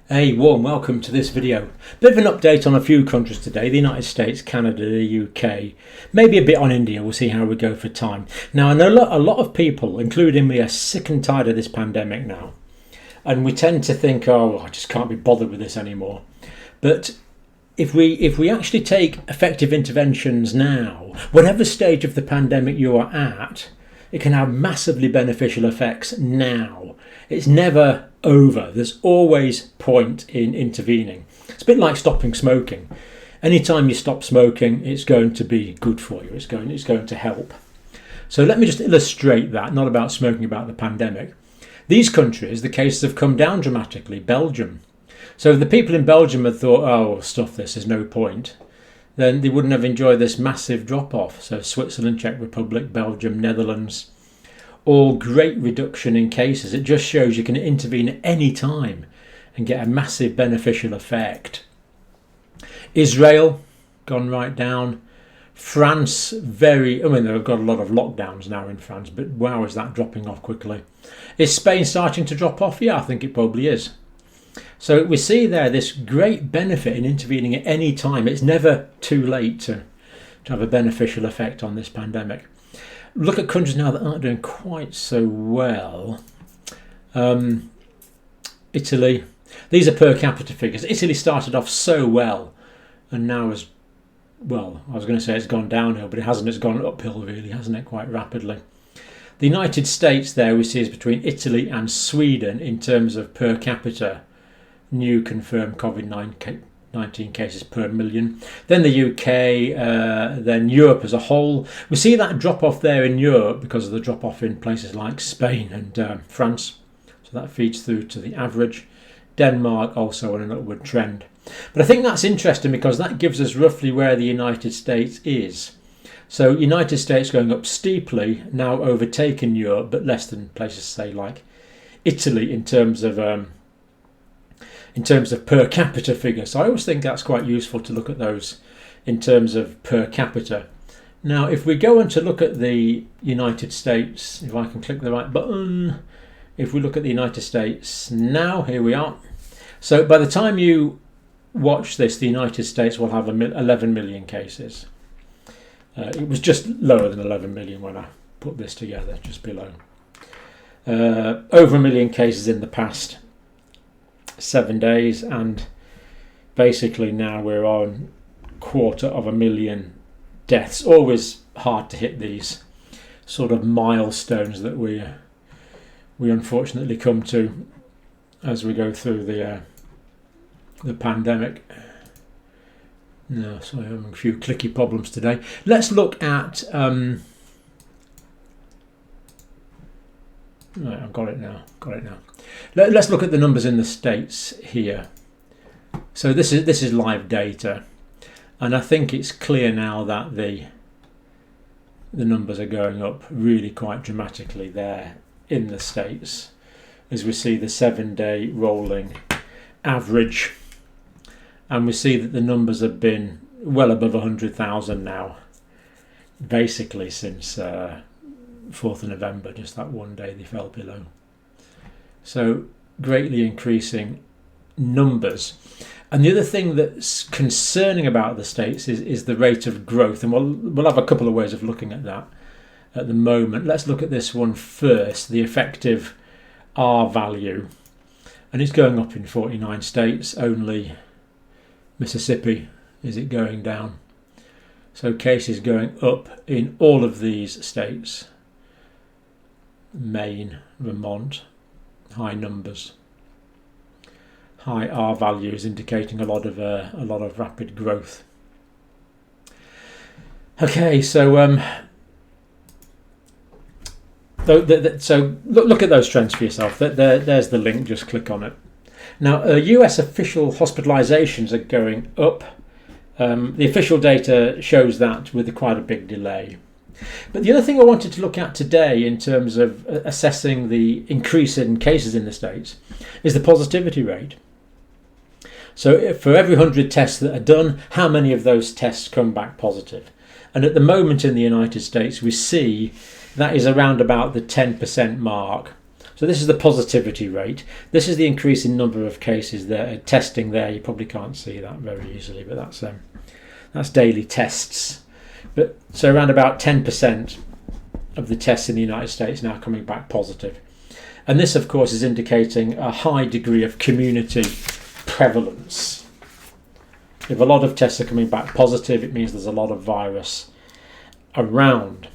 Hey, warm welcome to this video. Bit of an update on a few countries today: the United States, Canada, the UK, maybe a bit on India. We'll see how we go for time. Now, I know a lot of people, including me, are sick and tired of this pandemic now. And we tend to think, oh, I just can't be bothered with this anymore. But if we actually take effective interventions now, whatever stage of the pandemic you are at, it can have massively beneficial effects now. It's never over. There's always point in intervening. It's a bit like stopping smoking. Anytime you stop smoking, it's going to be good for you. It's going to help. So let me just illustrate that, not about smoking, about the pandemic. These countries, the cases have come down dramatically. Belgium. So if the people in Belgium had thought, oh, stuff this, there's no point, then they wouldn't have enjoyed this massive drop-off. So Switzerland, Czech Republic, Belgium, Netherlands, all great reduction in cases. It just shows you can intervene at any time and get a massive beneficial effect. Israel, gone right down. France, they've got a lot of lockdowns now in France, but wow, is that dropping off quickly. Is Spain starting to drop off? Yeah, I think it probably is. So we see there this great benefit in intervening at any time. It's never too late to have a beneficial effect on this pandemic. Look at countries now that aren't doing quite so well. Italy. These are per capita figures. Italy started off so well and now has, well, I was going to say it's gone downhill, but it hasn't. It's gone uphill really, hasn't it, quite rapidly. The United States there we see is between Italy and Sweden in terms of per capita new confirmed COVID-19 cases per million. Then the UK, then Europe as a whole. We see that drop off there in Europe because of the drop off in places like Spain and France. So that feeds through to the average. Denmark also on an upward trend. But I think that's interesting because that gives us roughly where the United States is. So United States going up steeply, now overtaken Europe, but less than places say like Italy in terms of per capita figures. So I always think that's quite useful to look at those in terms of per capita. Now, if we go on to look at the United States, if I can click the right button, if we look at the United States now, here we are. So by the time you watch this, the United States will have 11 million cases. It was just lower than 11 million when I put this together, just below. Over a million cases in the past 7 days, and basically now we're on 250,000 deaths. Always hard to hit these sort of milestones that we unfortunately come to as we go through the pandemic. No, sorry, I'm having a few clicky problems today. Let's look at right, I've got it now. Let's look at the numbers in the states here. So this is live data, and I think it's clear now that the numbers are going up really quite dramatically there in the states, as we see the 7-day rolling average, and we see that the numbers have been well above 100,000 now, basically since 4th of November, just that one day they fell below. So greatly increasing numbers. And the other thing that's concerning about the states is the rate of growth, and we'll have a couple of ways of looking at that at the moment. Let's look at this one first, the effective R value, and it's going up in 49 states. Only Mississippi is it going down. So cases going up in all of these states. Maine, Vermont, high numbers, high R values indicating a lot of rapid growth. Okay, so so look at those trends for yourself. There's the link. Just click on it. Now, US official hospitalizations are going up. The official data shows that with quite a big delay. But the other thing I wanted to look at today in terms of assessing the increase in cases in the States is the positivity rate. So for every 100 tests that are done, how many of those tests come back positive? And at the moment in the United States, we see that is around about the 10% mark. So this is the positivity rate. This is the increase in number of cases there. Testing there, you probably can't see that very easily, but that's daily tests. But so around about 10% of the tests in the United States now coming back positive. And this, of course, is indicating a high degree of community prevalence. If a lot of tests are coming back positive, it means there's a lot of virus around.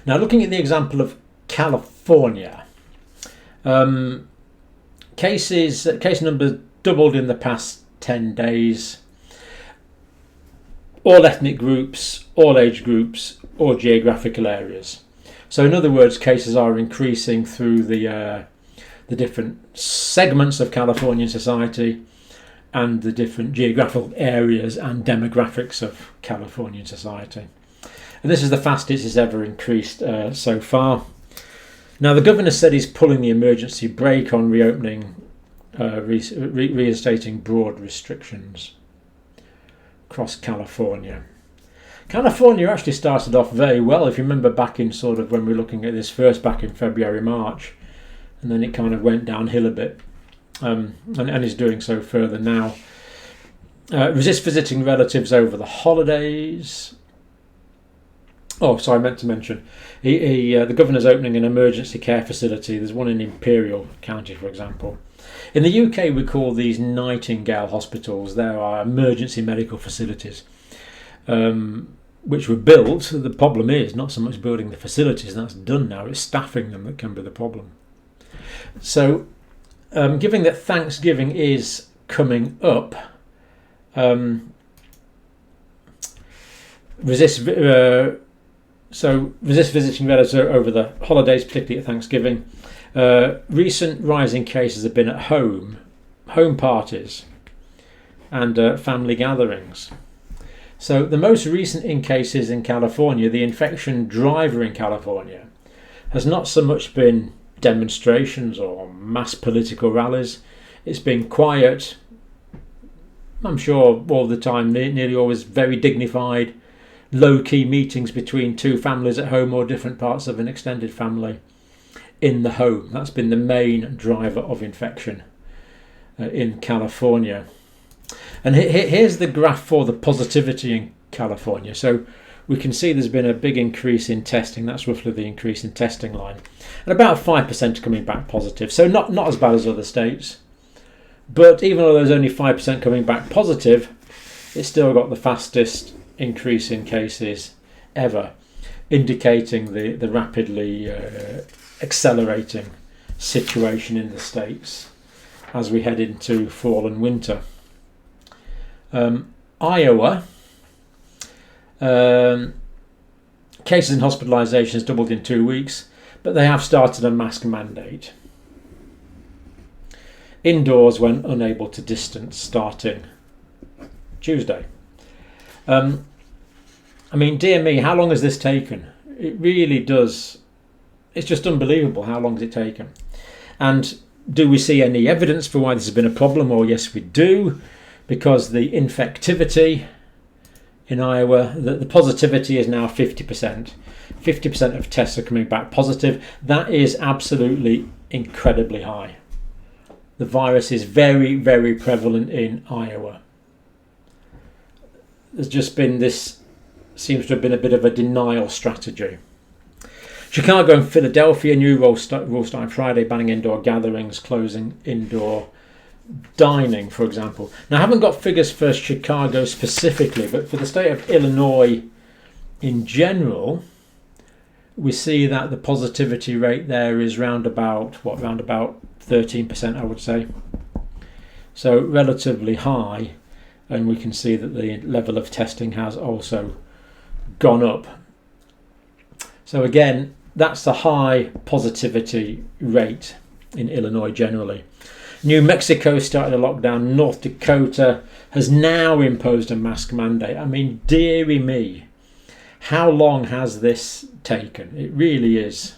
Now, looking at the example of California, case numbers doubled in the past 10 days. All ethnic groups, all age groups, all geographical areas. So in other words, cases are increasing through the different segments of Californian society and the different geographical areas and demographics of Californian society. And this is the fastest it's ever increased so far. Now, the governor said he's pulling the emergency brake on reopening, reinstating broad restrictions across California. California actually started off very well, if you remember back in sort of when we were looking at this first back in February, March, and then it kind of went downhill a bit, and is doing so further now. Resist visiting relatives over the holidays. Oh, sorry, I meant to mention, the governor's opening an emergency care facility. There's one in Imperial County, for example. In the UK, we call these Nightingale hospitals. There are emergency medical facilities which were built. The problem is not so much building the facilities, that's done now, it's staffing them that can be the problem. So, given that Thanksgiving is coming up, resist visiting relatives over the holidays, particularly at Thanksgiving. Recent rising cases have been at home parties and family gatherings. So the most recent cases in California, the infection driver in California, has not so much been demonstrations or mass political rallies. It's been quiet, I'm sure all the time, nearly always very dignified, low-key meetings between two families at home or different parts of an extended family in the home. That's been the main driver of infection in California. And here's the graph for the positivity in California. So we can see there's been a big increase in testing. That's roughly the increase in testing line. And about 5% coming back positive. So not as bad as other states. But even though there's only 5% coming back positive, it's still got the fastest increase in cases ever, indicating the rapidly accelerating situation in the States as we head into fall and winter. Iowa, cases and hospitalizations doubled in 2 weeks, but they have started a mask mandate. Indoors when unable to distance starting Tuesday. I mean, dear me, how long has this taken? It really does. It's just unbelievable how long has it taken. And do we see any evidence for why this has been a problem? Well, yes, we do, because the infectivity in Iowa, the positivity is now 50%. 50% of tests are coming back positive. That is absolutely incredibly high. The virus is very, very prevalent in Iowa. There's just been this, seems to have been a bit of a denial strategy. Chicago and Philadelphia, new rules starting Friday, banning indoor gatherings, closing indoor dining, for example. Now, I haven't got figures for Chicago specifically, but for the state of Illinois in general, we see that the positivity rate there is round about 13%, I would say. So relatively high, and we can see that the level of testing has also gone up. So again, that's the high positivity rate in Illinois generally. New Mexico started a lockdown. North Dakota has now imposed a mask mandate. I mean, dearie me, how long has this taken? It really is.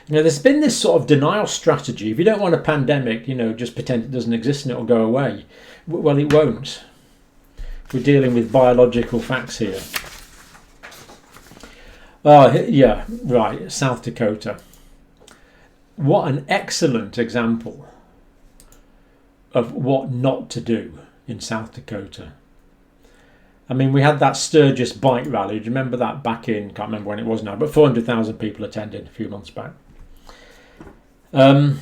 You know, there's been this sort of denial strategy. If you don't want a pandemic, you know, just pretend it doesn't exist and it'll go away. Well, it won't. We're dealing with biological facts here. Oh, yeah, right, South Dakota. what an excellent example of what not to do in South Dakota. I mean, we had that Sturgis bike rally. Do you remember that back in, can't remember when it was now, but 400,000 people attended a few months back. And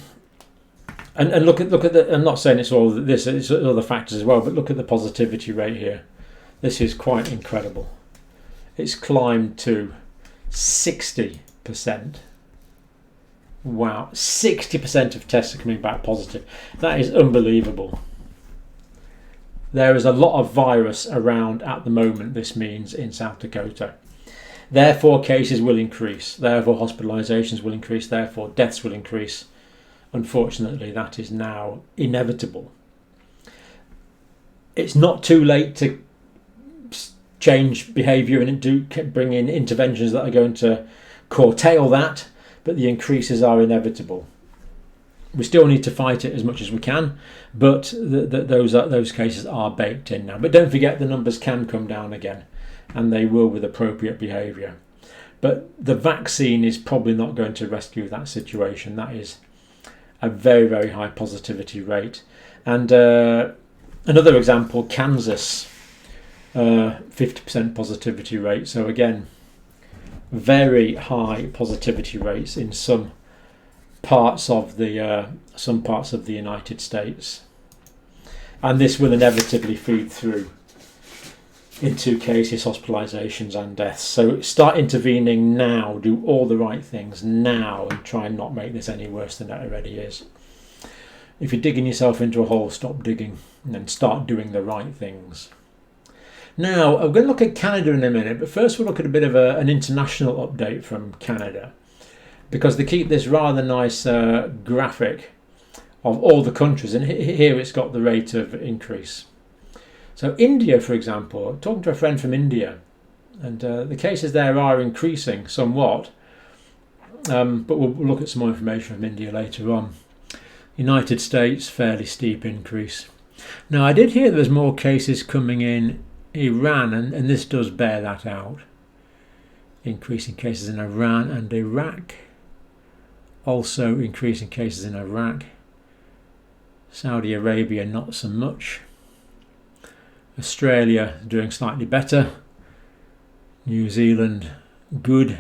look at the, I'm not saying it's all this, it's other factors as well, but look at the positivity rate here. This is quite incredible. It's climbed to 60%. Wow, 60% of tests are coming back positive. That is unbelievable. There is a lot of virus around at the moment, this means, in South Dakota. Therefore, cases will increase. Therefore, hospitalizations will increase. Therefore, deaths will increase. Unfortunately, that is now inevitable. It's not too late to change behaviour and bring in interventions that are going to curtail that, but the increases are inevitable. We still need to fight it as much as we can, but those cases are baked in now. But don't forget, the numbers can come down again, and they will with appropriate behaviour. But the vaccine is probably not going to rescue that situation. That is a very, very high positivity rate. And another example, Kansas, 50% positivity rate. So again, very high positivity rates in some parts of the United States, and this will inevitably feed through into cases, hospitalizations and deaths. So start intervening now, do all the right things now, and try and not make this any worse than it already is. If you're digging yourself into a hole, stop digging and start doing the right things. Now, I'm going to look at Canada in a minute, but first we'll look at a bit of an international update from Canada, because they keep this rather nice graphic of all the countries, and here it's got the rate of increase. So India, for example, talking to a friend from India, and the cases there are increasing somewhat, but we'll look at some more information from India later on. United States, fairly steep increase. Now, I did hear there's more cases coming in Iran, and this does bear that out. Increasing cases in Iran and Iraq. Also increasing cases in Iraq. Saudi Arabia not so much. Australia doing slightly better. New Zealand good.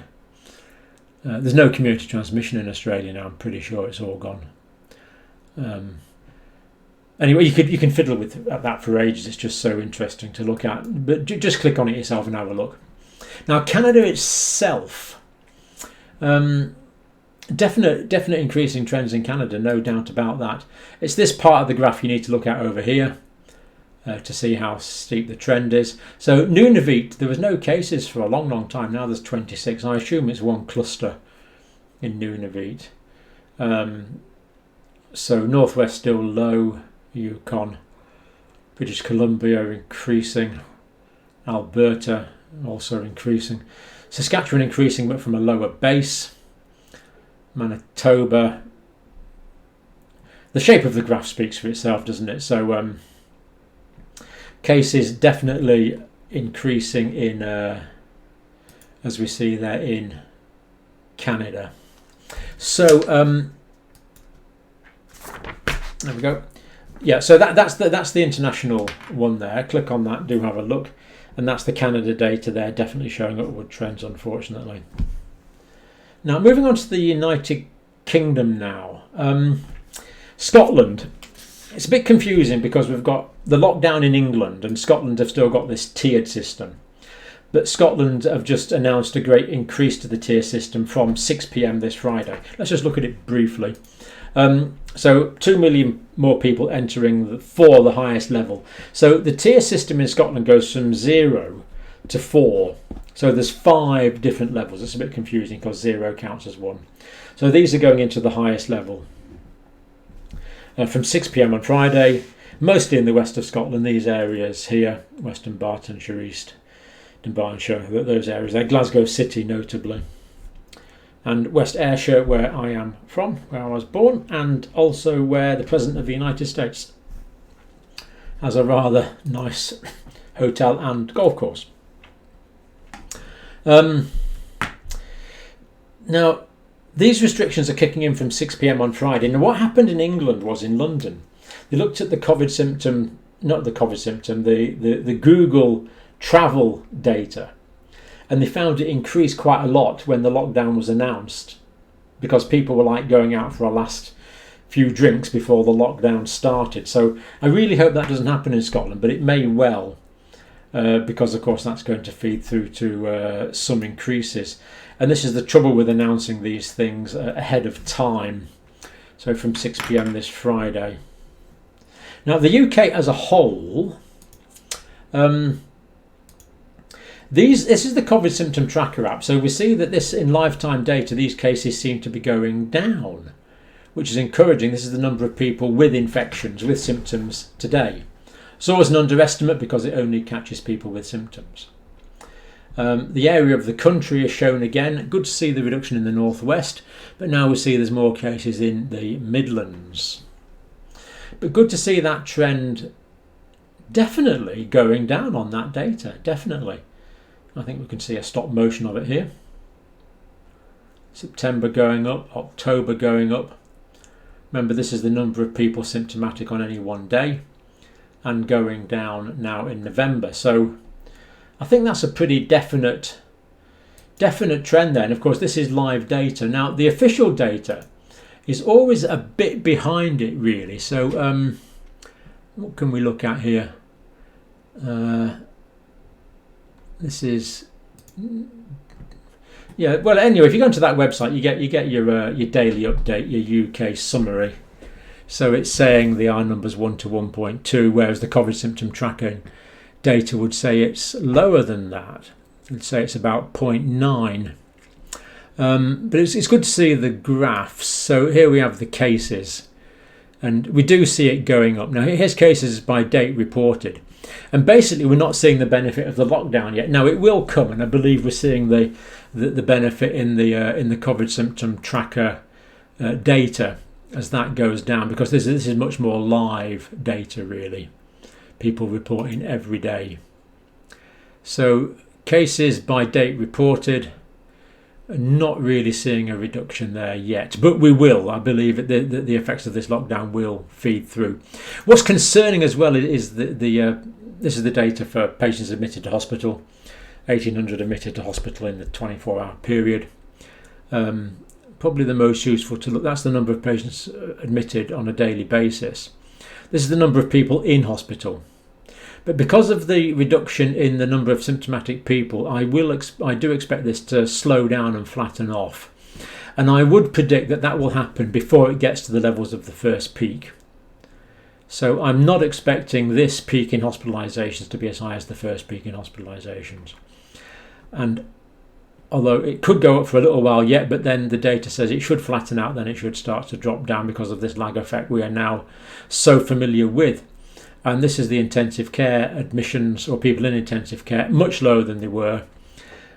There's no community transmission in Australia now. I'm pretty sure it's all gone. Anyway, you can fiddle with that for ages. It's just so interesting to look at. But just click on it yourself and have a look. Now, Canada itself, definite increasing trends in Canada, no doubt about that. It's this part of the graph you need to look at over here to see how steep the trend is. So Nunavut, there was no cases for a long time. Now there's 26. I assume it's one cluster in Nunavut. So Northwest still low. Yukon, British Columbia increasing, Alberta also increasing, Saskatchewan increasing but from a lower base, Manitoba. The shape of the graph speaks for itself, doesn't it? So cases definitely increasing in, as we see there, in Canada. So there we go. Yeah, so that's the international one there. Click on that, do have a look, and that's the Canada data there, definitely showing upward trends, unfortunately. Now, moving on to the United Kingdom now. Scotland. It's a bit confusing because we've got the lockdown in England, and Scotland have still got this tiered system. But Scotland have just announced a great increase to the tier system from 6 p.m. this Friday. Let's just look at it briefly. So 2 million more people entering for the highest level. So the tier system in Scotland goes from 0 to 4. So there's 5 different levels. It's a bit confusing because 0 counts as 1. So these are going into the highest level. From 6 p.m. on Friday, mostly in the west of Scotland, these areas here, Western Bartonshire, East Dunbartonshire, those areas there, Glasgow City notably. And West Ayrshire, where I am from, where I was born, and also where the President of the United States has a rather nice hotel and golf course. Now, These restrictions are kicking in from 6 p.m. on Friday. Now, what happened in England was in London, they looked at the COVID symptom, not the COVID symptom, the Google travel data, and they found it increased quite a lot when the lockdown was announced, because people were like going out for a last few drinks before the lockdown started. So I really hope that doesn't happen in Scotland, but it may well, because of course that's going to feed through to some increases. And this is the trouble with announcing these things ahead of time. So from 6 p.m. this Friday. Now the UK as a whole, this is the COVID symptom tracker app. So we see that this, in lifetime data, these cases seem to be going down, which is encouraging. This is the number of people with infections, with symptoms today. It's always an underestimate because it only catches people with symptoms. The area of the country is shown again. Good to see the reduction in the northwest, but now we see there's more cases in the Midlands. But good to see that trend definitely going down on that data, definitely. I think we can see a stop motion of it here. September going up, October going up. Remember, this is the number of people symptomatic on any one day, and going down now in November. So I think that's a pretty definite trend there. And of course, this is live data. Now, the official data is always a bit behind it, really. So what can we look at here? This is, yeah, well, anyway, if you go into that website, you get your daily update, your UK summary. So it's saying the R number's 1 to 1.2, whereas the COVID symptom tracking data would say it's lower than that. It'd say it's about 0.9. But it's good to see the graphs. So here we have the cases, and we do see it going up. Now here's cases by date reported, and basically we're not seeing the benefit of the lockdown yet. Now it will come, and I believe we're seeing the benefit in the COVID symptom tracker data as that goes down, because this is much more live data, really. People reporting every day. So cases by date reported, not really seeing a reduction there yet, but we will. I believe that the effects of this lockdown will feed through. What's concerning as well is this is the data for patients admitted to hospital. 1,800 admitted to hospital in the 24-hour period. Probably the most useful to look. That's the number of patients admitted on a daily basis. This is the number of people in hospital. But because of the reduction in the number of symptomatic people, I do expect this to slow down and flatten off. And I would predict that will happen before it gets to the levels of the first peak. So I'm not expecting this peak in hospitalizations to be as high as the first peak in hospitalizations. And although it could go up for a little while yet, but then the data says it should flatten out, then it should start to drop down because of this lag effect we are now so familiar with. And this is the intensive care admissions, or people in intensive care, much lower than they were.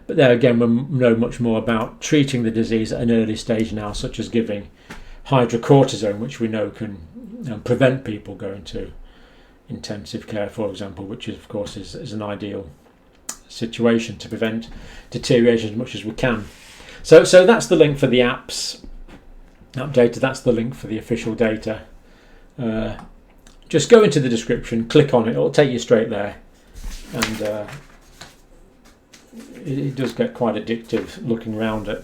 But there again, we know much more about treating the disease at an early stage now, such as giving hydrocortisone, which we know can prevent people going to intensive care, for example, which is, of course is an ideal situation to prevent deterioration as much as we can. So that's the link for the apps data. That's the link for the official data. Just go into the description, click on it, it'll take you straight there, and it does get quite addictive looking around it.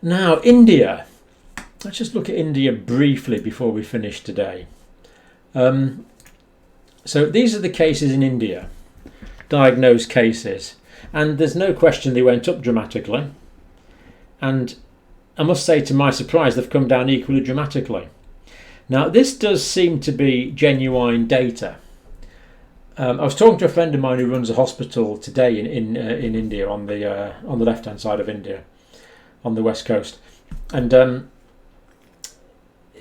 Now, India. Let's just look at India briefly before we finish today. So these are the cases in India, diagnosed cases, and there's no question they went up dramatically, and I must say, to my surprise, they've come down equally dramatically. Now, this does seem to be genuine data. I was talking to a friend of mine who runs a hospital today in India, on the left-hand side of India, on the west coast, and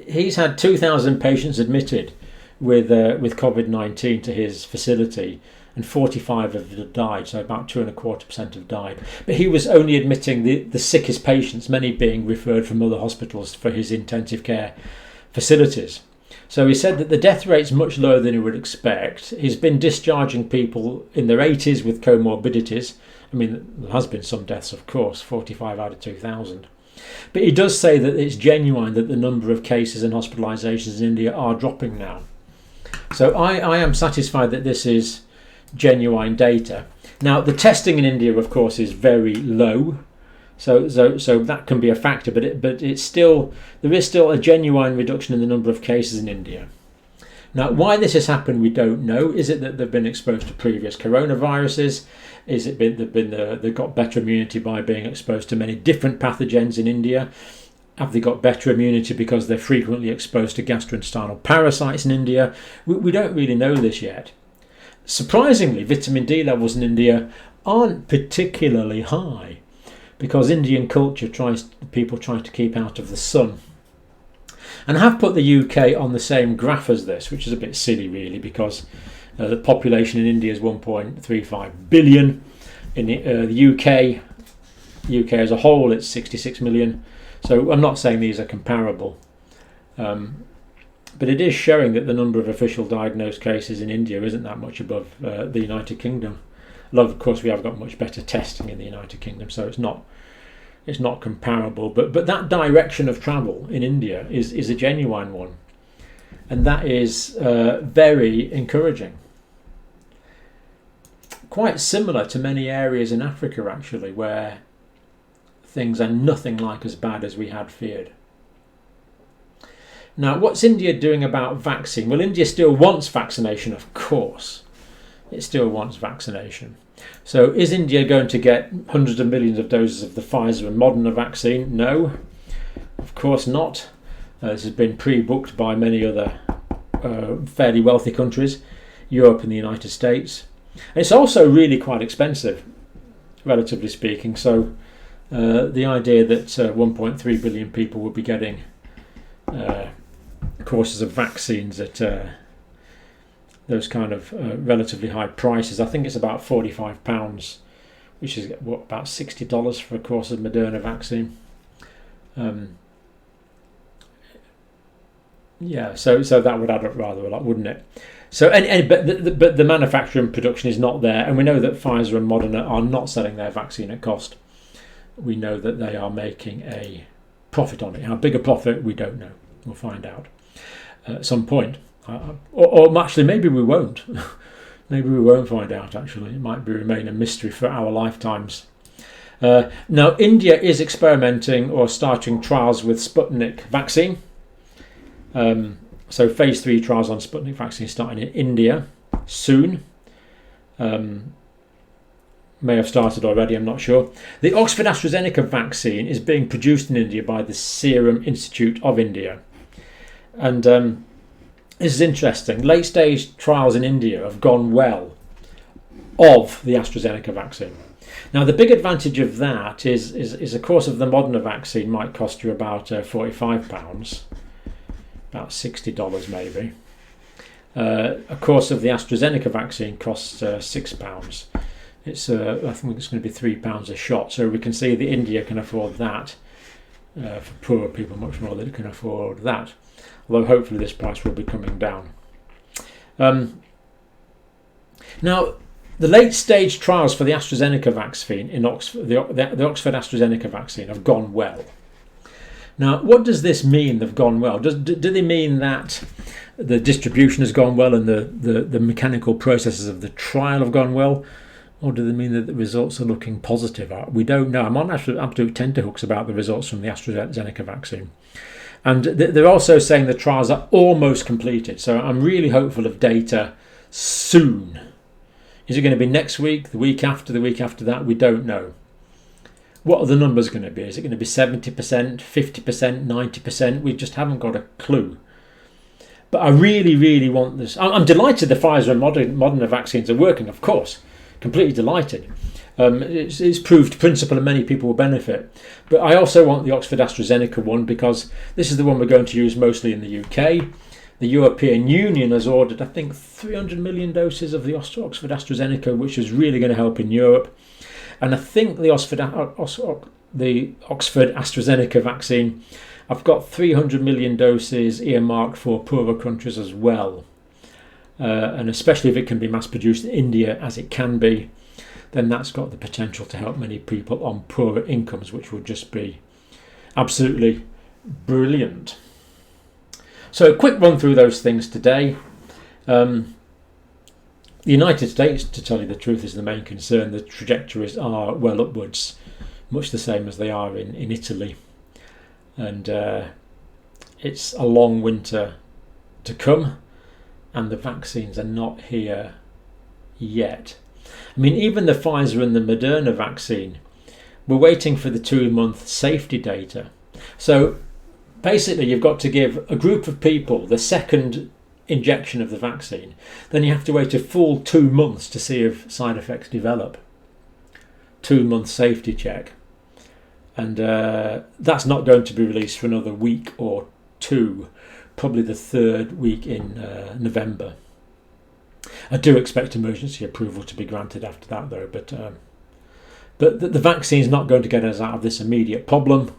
he's had 2,000 patients admitted with COVID-19 to his facility, and 45 have died, so about 2.25% have died. But he was only admitting the sickest patients, many being referred from other hospitals for his intensive care facilities. So he said that the death rate's much lower than he would expect. He's been discharging people in their 80s with comorbidities. I mean, there has been some deaths, of course, 45 out of 2,000. But he does say that it's genuine that the number of cases and hospitalizations in India are dropping now. So I am satisfied that this is genuine data. Now, the testing in India, of course, is very low. So that can be a factor, but there is still a genuine reduction in the number of cases in India. Now, why this has happened, we don't know. Is it that they've been exposed to previous coronaviruses? Is it they've got better immunity by being exposed to many different pathogens in India? Have they got better immunity because they're frequently exposed to gastrointestinal parasites in India? We don't really know this yet. Surprisingly, vitamin D levels in India aren't particularly high because Indian culture people try to keep out of the sun. And I have put the UK on the same graph as this, which is a bit silly really, because the population in India is 1.35 billion. In the UK as a whole, it's 66 million. So I'm not saying these are comparable, but it is showing that the number of official diagnosed cases in India isn't that much above the United Kingdom. Although, of course, we have got much better testing in the United Kingdom, so it's not comparable. But that direction of travel in India is a genuine one, and that is very encouraging. Quite similar to many areas in Africa, actually, where things are nothing like as bad as we had feared. Now, what's India doing about vaccine? Well, India still wants vaccination, of course. It still wants vaccination. So is India going to get hundreds of millions of doses of the Pfizer and Moderna vaccine? No, of course not. This has been pre-booked by many other fairly wealthy countries, Europe and the United States. And it's also really quite expensive, relatively speaking. So the idea that 1.3 billion people will be getting courses of vaccines at those kind of relatively high prices. I think it's about £45, which is about $60 for a course of Moderna vaccine. Yeah, so that would add up rather a lot, wouldn't it? So, but the manufacturing and production is not there, and we know that Pfizer and Moderna are not selling their vaccine at cost. We know that they are making a profit on it. How big a profit, we don't know. We'll find out at some point. Or actually, maybe we won't. Maybe we won't find out, actually. It might remain a mystery for our lifetimes. Now, India is experimenting or starting trials with Sputnik vaccine. So phase 3 trials on Sputnik vaccine starting in India soon. May have started already, I'm not sure. The Oxford AstraZeneca vaccine is being produced in India by the Serum Institute of India. And this is interesting. Late stage trials in India have gone well of the AstraZeneca vaccine. Now, the big advantage of that is a course of the Moderna vaccine might cost you about £45, about $60 maybe. A course of the AstraZeneca vaccine costs £6. I think it's going to be £3 a shot. So we can see that India can afford that. For poorer people, much more than it can afford that. Although hopefully this price will be coming down. Now, the late stage trials for the AstraZeneca vaccine in Oxford, the Oxford AstraZeneca vaccine have gone well. Now, what does this mean? They've gone well. Do they mean that the distribution has gone well and the mechanical processes of the trial have gone well? Or do they mean that the results are looking positive? We don't know. I'm on absolute tenterhooks about the results from the AstraZeneca vaccine. And they're also saying the trials are almost completed. So I'm really hopeful of data soon. Is it going to be next week, the week after that? We don't know. What are the numbers going to be? Is it going to be 70%, 50%, 90%? We just haven't got a clue. But I really, really want this. I'm delighted the Pfizer and Moderna vaccines are working, of course. Completely delighted. It's proved principle and many people will benefit. But I also want the Oxford AstraZeneca one because this is the one we're going to use mostly in the UK. The European Union has ordered, I think, 300 million doses of the Oxford AstraZeneca, which is really going to help in Europe. And I think the Oxford AstraZeneca vaccine, I've got 300 million doses earmarked for poorer countries as well. And especially if it can be mass produced in India, as it can be, then that's got the potential to help many people on poorer incomes, which would just be Absolutely brilliant. So a quick run through those things today. The United States, to tell you the truth, is the main concern. The trajectories are well upwards, much the same as they are in Italy. And it's a long winter to come, and the vaccines are not here yet. I mean, even the Pfizer and the Moderna vaccine, we're waiting for the 2-month safety data. So basically, you've got to give a group of people the second injection of the vaccine, then you have to wait a full 2 months to see if side effects develop. 2-month safety check. And that's not going to be released for another week or two, probably the 3rd week in November. I do expect emergency approval to be granted after that, though, but the vaccine is not going to get us out of this immediate problem.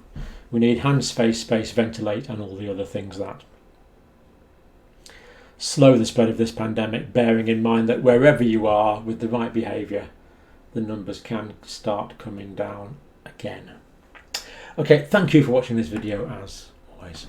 We need hands, face, space, ventilate, and all the other things that slow the spread of this pandemic, bearing in mind that wherever you are with the right behaviour, the numbers can start coming down again. Okay, thank you for watching this video as always.